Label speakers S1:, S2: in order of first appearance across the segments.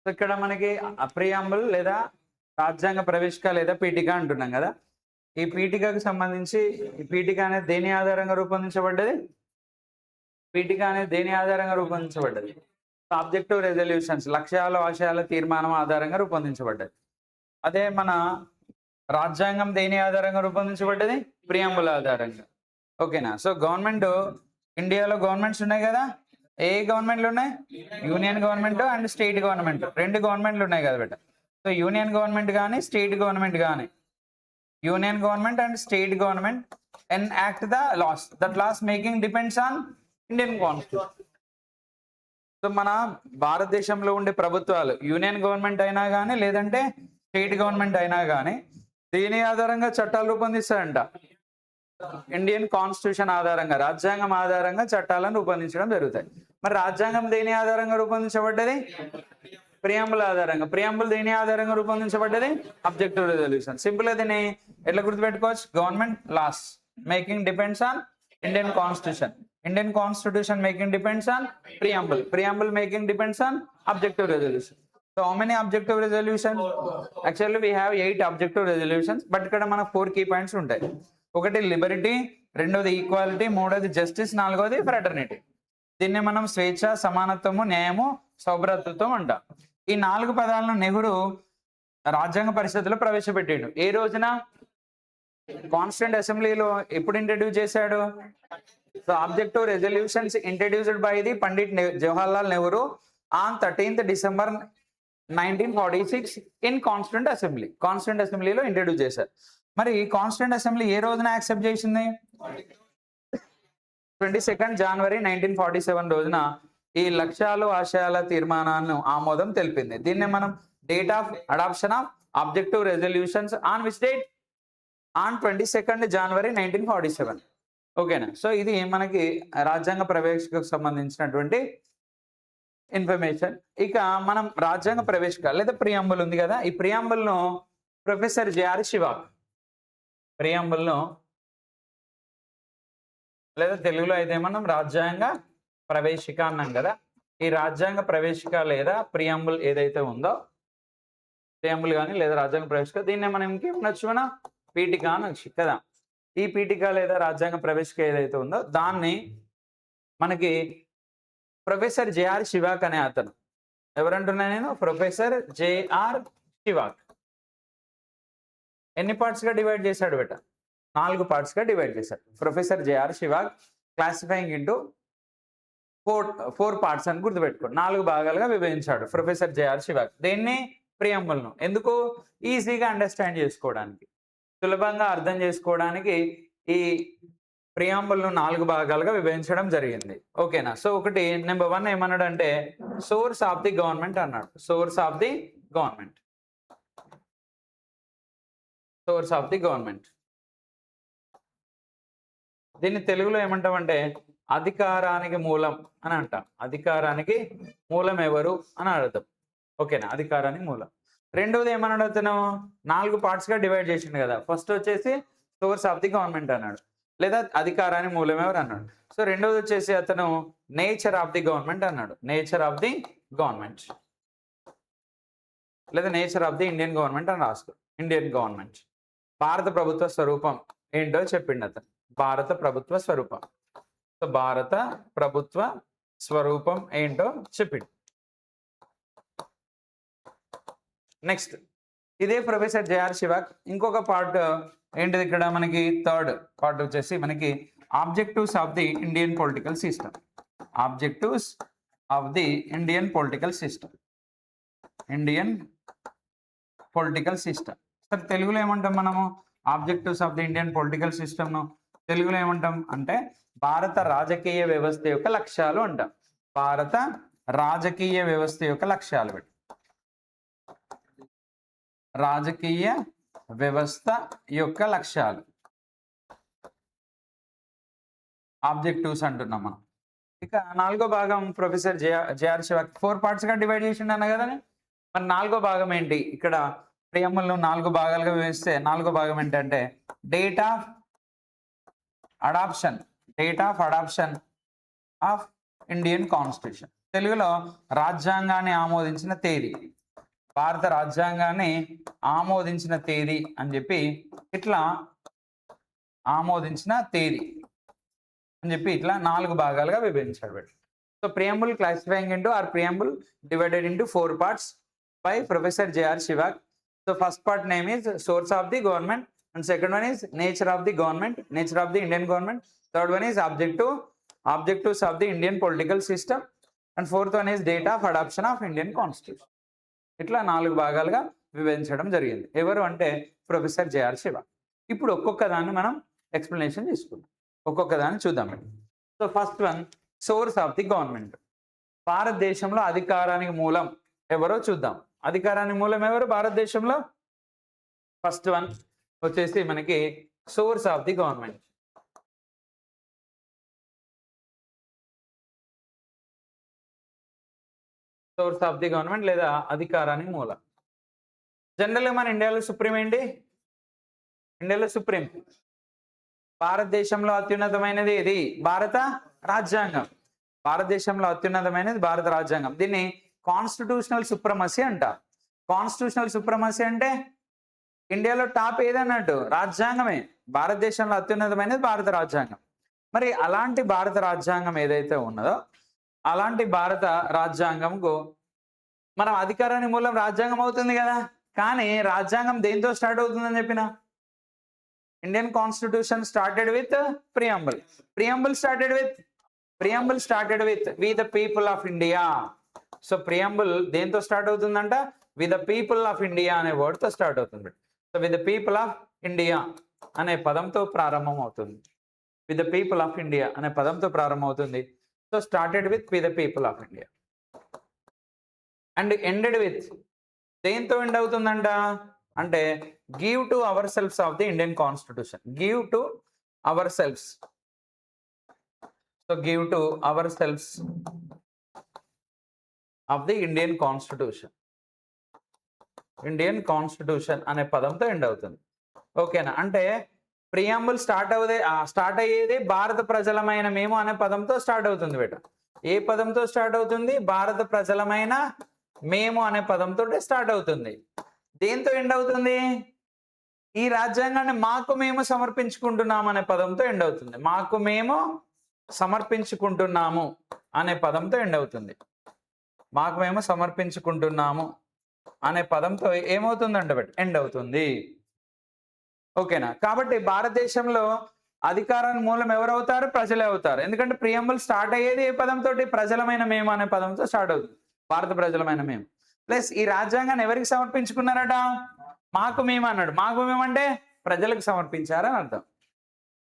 S1: So ఇక్కడ మనకి preamble లేదా రాజ్యాంగ ప్రవేశిక లేదా పీఠిక అంటున్నాం కదా. ఈ పీఠికకు సంబంధించి ఈ పీఠిక అనేది దేని ఆధారంగా రూపొందించబడ్డది? పీఠిక అనేది దేని ఆధారంగా రూపొందించబడ్డది? ఆబ్జెక్టివ్ రెజల్యూషన్స్, లక్ష్యాలు ఆశయాల తీర్మానం ఆధారంగా రూపొందించబడ్డది. అదే మన రాజ్యాంగం దేని ఆధారంగా రూపొందించబడ్డది? ప్రియాంబుల్ ఆధారంగా. ఓకేనా? సో గవర్నమెంట్, ఇండియాలో గవర్నమెంట్స్ ఉన్నాయి కదా. ఏ గవర్నమెంట్లు ఉన్నాయి? Union government and state government, రెండు గవర్నమెంట్లు ఉన్నాయి కదా బేట. సో యూనియన్ గవర్నమెంట్ కానీ స్టేట్ గవర్నమెంట్ కానీ, union government and state government enact the laws. That laws making depends on Indian Constitution. So మన భారతదేశంలో ఉండే ప్రభుత్వాలు యూనియన్ గవర్నమెంట్ అయినా కానీ లేదంటే స్టేట్ గవర్నమెంట్ అయినా కానీ దీని ఆధారంగా చట్టాలు రూపొందిస్తారంట. ఇండియన్ కాన్స్టిట్యూషన్ ఆధారంగా, రాజ్యాంగం ఆధారంగా చట్టాలను రూపొందించడం జరుగుతాయి. మరి రాజ్యాంగం దేని ఆధారంగా రూపొందించబడ్డది? ప్రియాంబుల్ ఆధారంగా. ప్రియాంబుల్ దేని ఆధారంగా రూపొందించబడ్డది? Objective resolution. సింపుల్ గా దీన్ని ఎట్లా గుర్తుపెట్టుకోవచ్చు? Government laws making depends on Indian constitution, Indian constitution making depends on preamble, preamble making depends on objective resolution. So how many objective resolution? Actually we have 8 objective resolutions, but ఇక్కడ మనకు 4 key points ఉంటాయి. ఒకటి Liberty, రెండోది equality, మూడోది justice, నాలుగోది fraternity. దీన్ని మనం స్వేచ్ఛ, సమానత్వము, న్యాయము, సౌభ్రాతృత్వం అంటాం. ఈ 4 పదాలను నెహ్రూ రాజ్యాంగ పరిషత్తులో ప్రవేశపెట్టాడు. ఏ రోజున? కాన్స్టిట్యూంట్ అసెంబ్లీలో ఎప్పుడు ఇంట్రడ్యూస్ చేశాడు? So objective resolutions introduced by the Pandit Jawaharlal Nehru on 13th December 1946 in constituent assembly. Constituent అసెంబ్లీలో ఇంట్రడ్యూస్ చేశారు. మరి కాన్స్టిట్యూంట్ అసెంబ్లీ ఏ రోజున యాక్సెప్ట్ చేసింది? 22nd January 1947 రోజున ఈ లక్ష్యాలు ఆశయాల తీర్మానాన్ని ఆమోదం తెలిపింది. దీన్నే మనం date of adoption of objective resolutions on which date? On 22nd January 1947. ఓకేనా? సో ఇది మనకి రాజ్యాంగ ప్రవేశికకు సంబంధించినటువంటి ఇన్ఫర్మేషన్. ఇక మనం రాజ్యాంగ ప్రవేశిక లేదా ప్రియాంబుల్ ఉంది కదా, ఈ ప్రియాంబుల్ను ప్రొఫెసర్ జేఆర్ శివాక్, ప్రియాంబుల్ను లేదా తెలుగులో అయితే మనం రాజ్యాంగ ప్రవేశిక అన్నాం కదా. ఈ రాజ్యాంగ ప్రవేశిక లేదా ప్రియాంబుల్ ఏదైతే ఉందో, ప్రియాంబుల్ కానీ లేదా రాజ్యాంగ ప్రవేశిక, దీన్నే మనం ఇంకేమనొచ్చు? మన పీఠిక అనొచ్చు కదా. ఈ పీఠిక లేదా రాజ్యాంగ ప్రవేశిక ఏదైతే ఉందో దాన్ని మనకి ప్రొఫెసర్ జేఆర్ శివాక్ అనే అతను, ఎవరంటున్నా నేను? ప్రొఫెసర్ జేఆర్ శివాక్ ఎన్ని పార్ట్స్ గా డివైడ్ చేశాడు బేట? 4 పార్ట్స్ గా డివైడ్ చేశాడు. Professor JR Siwach classifying into 4 parts అని గుర్తుపెట్టుకోండి. 4 భాగాలుగా విభజించాడు ప్రొఫెసర్ జేఆర్ శివాక్. దేన్ని? ప్రియాంబుల్ను. ఎందుకు? ఈజీగా అండర్స్టాండ్ చేసుకోవడానికి, సులభంగా అర్థం చేసుకోవడానికి ఈ ప్రియాంబుల్ను 4 భాగాలుగా విభజించడం జరిగింది. ఓకేనా? సో ఒకటి నెంబర్ 1 ఏమన్నాడు అంటే సోర్స్ ఆఫ్ ది గవర్నమెంట్ అన్నాడు. Source of the government, source of the government. దీన్ని తెలుగులో ఏమంటామంటే అధికారానికి మూలం అని అంటాం. అధికారానికి మూలం ఎవరు అని అర్థం. ఓకేనా? అధికారానికి మూలం. రెండోది ఏమన్నాడు అతను? 4 పార్ట్స్ గా డివైడ్ చేసిండు కదా. ఫస్ట్ వచ్చేసి సోర్స్ ఆఫ్ ది గవర్నమెంట్ అన్నాడు, లేదా అధికారానికి మూలం ఎవరు అన్నాడు. సో రెండోది వచ్చేసి అతను నేచర్ ఆఫ్ ది గవర్నమెంట్ అన్నాడు. నేచర్ ఆఫ్ ది గవర్నమెంట్ లేదా nature of the Indian government అని రాసుకో. Indian government. భారత ప్రభుత్వ స్వరూపం ఏంటో చెప్పిండు అతను. భారత ప్రభుత్వ స్వరూపం. సో భారత ప్రభుత్వ స్వరూపం ఏంటో చెప్పిండు. నెక్స్ట్ ఇదే ప్రొఫెసర్ జేఆర్ శివాక్ ఇంకొక పార్ట్ ఏంటిది ఇక్కడ మనకి? 3rd పార్ట్ వచ్చేసి మనకి objectives of the Indian political system. Objectives of the Indian political system. Indian political system. Sir తెలుగులో ఏమంటాం మనము? Objectives of the Indian political సిస్టమ్ను తెలుగులో ఏమంటాం అంటే భారత రాజకీయ వ్యవస్థ యొక్క లక్ష్యాలు అంటాం. భారత రాజకీయ వ్యవస్థ యొక్క లక్ష్యాలు. పెట్టి రాజకీయ వ్యవస్థ యొక్క లక్ష్యాలు, ఆబ్జెక్టివ్స్ అంటున్నాం మనం. ఇక 4వ భాగం ప్రొఫెసర్ జేఆర్ శివాక్ 4 పార్ట్స్ గా డివైడ్ చేసిండు అన్న కదా. మరి 4వ భాగం ఏంటి? ఇక్కడ ప్రియాంబుల్ను 4 భాగాలుగా విభజిస్తే 4వ భాగం ఏంటంటే date of adoption, date of adoption of Indian constitution. తెలుగులో రాజ్యాంగాన్ని ఆమోదించిన తేదీ. భారత రాజ్యాంగాన్ని ఆమోదించిన తేదీ అని చెప్పి ఇట్లా ఆమోదించిన తేదీ అని చెప్పి ఇట్లా 4 భాగాలుగా విభజించాడు. So preamble classifying into are preamble divided into 4 parts by Professor J.R. Shivak. So first part name is source of the government, and second one is nature of the government, nature of the Indian government. Third one is objectives of the Indian political system, and fourth one is date of adoption of Indian Constitution. ఇట్లా 4 భాగాలుగా విభజించడం జరిగింది. ఎవరు అంటే professor JR Shiva. ఇప్పుడు ఒక్కొక్క దాన్ని మనం ఎక్స్ప్లెనేషన్ తీసుకుందాం, ఒక్కొక్క దాన్ని చూద్దాం. So first one source of the government. భారతదేశంలో అధికారానికి మూలం ఎవరో చూద్దాం. అధికారానికి మూలం ఎవరు భారతదేశంలో? ఫస్ట్ వన్ వచ్చేసి మనకి source of the government. Source of the government లేదా అధికారానికి మూలం. జనరల్గా మన ఇండియాలో సుప్రీం ఏంటి? ఇండియాలో సుప్రీం భారతదేశంలో అత్యున్నతమైనది ఏది? భారత రాజ్యాంగం. భారతదేశంలో అత్యున్నతమైనది భారత రాజ్యాంగం. దీన్ని కాన్స్టిట్యూషనల్ సుప్రమసీ అంటారు. కాన్స్టిట్యూషనల్ సుప్రమసీ అంటే ఇండియాలో టాప్ ఏదన్నట్టు రాజ్యాంగమే. భారతదేశంలో అత్యున్నతమైనది భారత రాజ్యాంగం. మరి అలాంటి భారత రాజ్యాంగం ఏదైతే ఉన్నదో అలాంటి భారత రాజ్యాంగంకు మనం అధికారానికి మూలం రాజ్యాంగం అవుతుంది కదా. కానీ రాజ్యాంగం దేంతో స్టార్ట్ అవుతుందని చెప్పిన Indian constitution started with preamble. Preamble started with we the people of India. So preamble దేంతో స్టార్ట్ అవుతుందంట? We the people of India అనే వర్డ్ తో స్టార్ట్ అవుతుంది. So we the people of India అనే పదంతో ప్రారంభం అవుతుంది. We the people of India అనే పదంతో ప్రారంభం అవుతుంది. So started with we the people of India and ended with దేంతో ఎండ్ అవుతుందంట అంటే give to ourselves of the Indian constitution. Give to ourselves. So give to ourselves of the Indian constitution. Indian constitution అనే పదంతో end అవుతుంది. ఓకేనా? అంటే preamble start అయ్యేది భారత ప్రజలమైన మేము అనే పదంతో స్టార్ట్ అవుతుంది బేట. ఏ పదంతో స్టార్ట్ అవుతుంది? భారత ప్రజలమైన మేము అనే పదంతో స్టార్ట్ అవుతుంది. దేంతో ఎండ్ అవుతుంది? ఈ రాజ్యాంగాన్ని మాకు మేము సమర్పించుకుంటున్నాము అనే పదంతో ఎండ్ అవుతుంది. మాకు మేము సమర్పించుకుంటున్నాము అనే పదంతో ఎండ్ అవుతుంది. మాకు మేము సమర్పించుకుంటున్నాము అనే పదంతో ఏమవుతుందంట బట్ ఎండ్ అవుతుంది. ఓకేనా? కాబట్టి భారతదేశంలో అధికారానికి మూలం ఎవరు అవుతారు? ప్రజలే అవుతారు. ఎందుకంటే ప్రియంబుల్ స్టార్ట్ అయ్యేది ఏ పదంతో? ప్రజలమైన మేము అనే పదంతో స్టార్ట్ అవుతుంది. భారత ప్రజలమైన మేము ప్లస్ ఈ రాజ్యాంగాన్ని ఎవరికి సమర్పించుకున్నారట? మాకు మేము అన్నాడు. మాకు మేము అంటే ప్రజలకు సమర్పించారని అర్థం.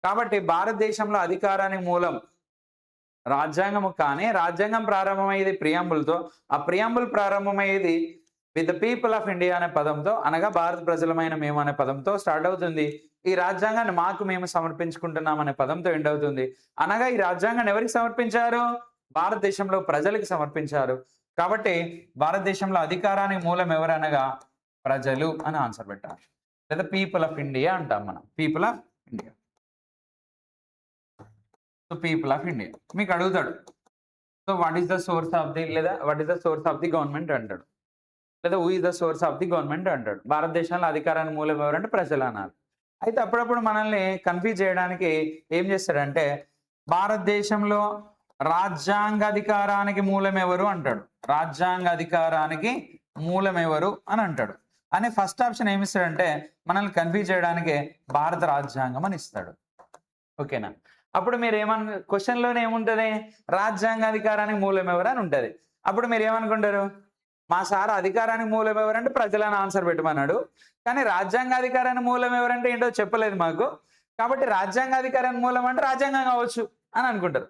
S1: కాబట్టి భారతదేశంలో అధికారానికి మూలం రాజ్యాంగము. కానీ రాజ్యాంగం ప్రారంభమయ్యేది ప్రియంబుల్తో. ఆ ప్రియంబుల్ ప్రారంభమయ్యేది with the people of India అనే పదంతో, అనగా భారత ప్రజలమైన మేము అనే పదంతో స్టార్ట్ అవుతుంది. ఈ రాజ్యాంగాన్ని మాకు మేము సమర్పించుకుంటున్నాం అనే పదంతో ఎండ్ అవుతుంది. అనగా ఈ రాజ్యాంగాన్ని ఎవరికి సమర్పించారు? భారతదేశంలో ప్రజలకు సమర్పించారు. కాబట్టి భారతదేశంలో అధికారానికి మూలం ఎవరనగా ప్రజలు అని ఆన్సర్ పెట్టారు. లేదా పీపుల్ ఆఫ్ ఇండియా అంటాం మనం. People of India. So people of India మీకు అడుగుతాడు. So what is the source of the లేదా what is the source of the government అంటాడు. లేదా who is the source of the government అంటాడు. భారతదేశంలో అధికారానికి మూలం ఎవరంటే ప్రజలు అన్నారు. అయితే అప్పుడప్పుడు మనల్ని కన్ఫ్యూజ్ చేయడానికి ఏం చేస్తాడంటే భారతదేశంలో రాజ్యాంగ అధికారానికి మూలం ఎవరు అంటాడు. రాజ్యాంగ అధికారానికి మూలం ఎవరు అని అంటాడు. అని ఫస్ట్ ఆప్షన్ ఏమిస్తాడంటే మనల్ని కన్ఫ్యూజ్ చేయడానికి భారత రాజ్యాంగం అని ఇస్తాడు. ఓకేనా? అప్పుడు మీరు క్వశ్చన్లోనే ఏముంటుంది? రాజ్యాంగ అధికారానికి మూలం ఎవరు అని ఉంటుంది. అప్పుడు మీరు ఏమనుకుంటారు? మా సార్ అధికారానికి మూలం ఎవరంటే ప్రజలని ఆన్సర్ పెట్టమన్నాడు, కానీ రాజ్యాంగాధికారానికి మూలం ఎవరంటే ఏంటో చెప్పలేదు మాకు. కాబట్టి రాజ్యాంగాధికారానికి మూలం అంటే రాజ్యాంగం కావచ్చు అని అనుకుంటారు.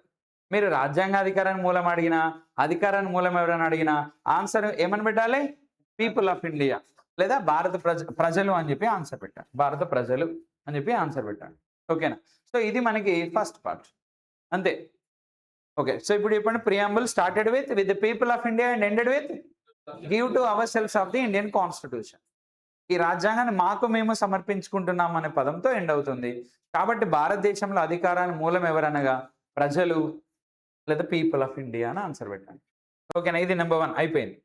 S1: మీరు రాజ్యాంగాధికారానికి మూలం అడిగినా అధికారానికి మూలం ఎవరైనా అడిగినా ఆన్సర్ ఏమని పెట్టాలి? పీపుల్ ఆఫ్ ఇండియా లేదా భారత ప్రజలు అని చెప్పి ఆన్సర్ పెట్టాలి. భారత ప్రజలు అని చెప్పి ఆన్సర్ పెట్టాలి. ఓకేనా? సో ఇది మనకి ఫస్ట్ పార్ట్ అంతే. ఓకే, సో ఇప్పుడు చెప్పండి. Preamble started with the people of India and ended with give to ourselves of the Indian constitution. ఈ రాజ్యాంగాన్ని మాకు మేము సమర్పించుకుంటున్నాం అనే పదంతో ఎండ్ అవుతుంది. కాబట్టి భారతదేశంలో అధికారానికి మూలం ఎవరనగా ప్రజలు లేదా పీపుల్ ఆఫ్ ఇండియా అని ఆన్సర్ పెట్టండి. ఓకేనా? ఇది నెంబర్ 1 అయిపోయింది.